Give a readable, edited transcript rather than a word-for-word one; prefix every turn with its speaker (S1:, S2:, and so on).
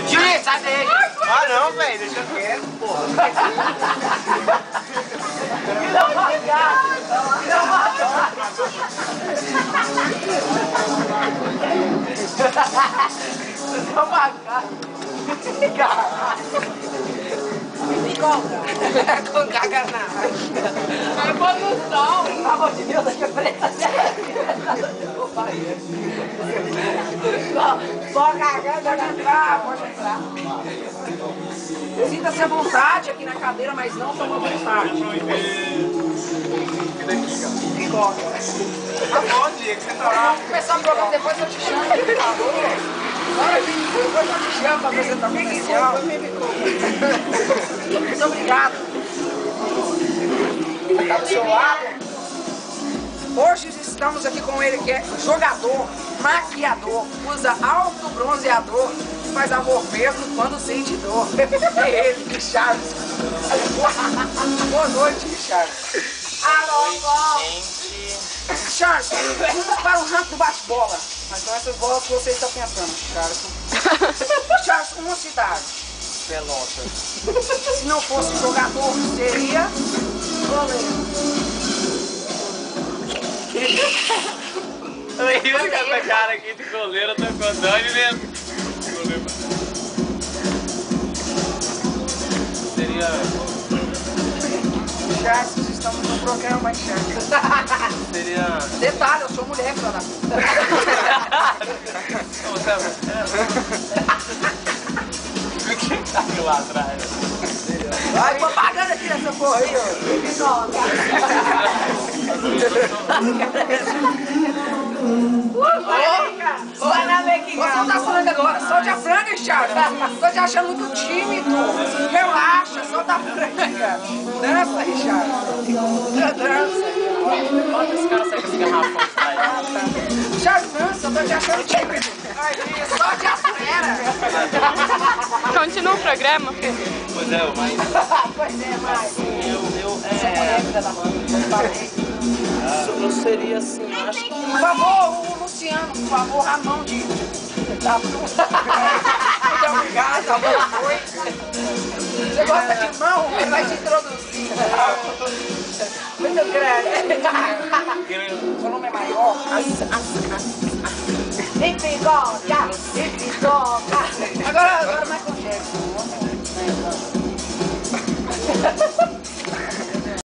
S1: Júlio, sai daí!
S2: Ah não, velho, deixa quieto, porra.
S1: Com caga na é produção! Pelo amor de Deus, deixa eu preta. Só cagando, pode entrar, pode entrar. Sinta-se à vontade aqui na cadeira, mas não toma vontade. Igual.
S2: Tá bom, Diego, você tá lá.
S1: Vamos começar o programa, depois eu te chamo, por favor. Depois eu te chamo para apresentar o comercial. Muito obrigado. Está do seu lado. Hoje estamos aqui com ele que é jogador, maquiador, usa alto bronzeador, faz amor mesmo quando sente dor. É ele, Charles. Boa noite, Charles. Alô,
S2: Gente.
S1: Charles, vamos para o ranking do bate-bola. Mas são essas bolas que você está pensando, Charles. Charles, uma cidade.
S2: Pelotas.
S1: Se não fosse jogador, seria goleiro.
S2: Eu com essa cara aqui de goleiro, eu tô contando mesmo. Seria...
S1: Charles, estamos no programa, Charles.
S2: Seria...
S1: Detalhe, eu sou mulher, filha da puta.
S2: Quem tá aqui lá atrás?
S1: Vai propaganda aqui nessa porra aí, ó. Vai na Bequinha. Você tá falando agora, solte a franga, Charles. Tô te achando muito tímido. Relaxa, solta a franga. Dança, Richard. Dança.
S2: Quantos caras saem com esse garrafão aí?
S1: Charles, dança, eu tô te achando tímido. Solte a franga.
S3: Continua o programa?
S2: Pois é, mas...
S1: Pois é, mas...
S2: Você é mulher da eu seria assim, acho que...
S1: Por favor, o Luciano, por favor, a mão de... Muito obrigado, a mão foi. Você gosta de mão? Ele vai te introduzir. Muito grande. Seu nome é maior? E pipoca, e pipoca. Agora Michael Jackson.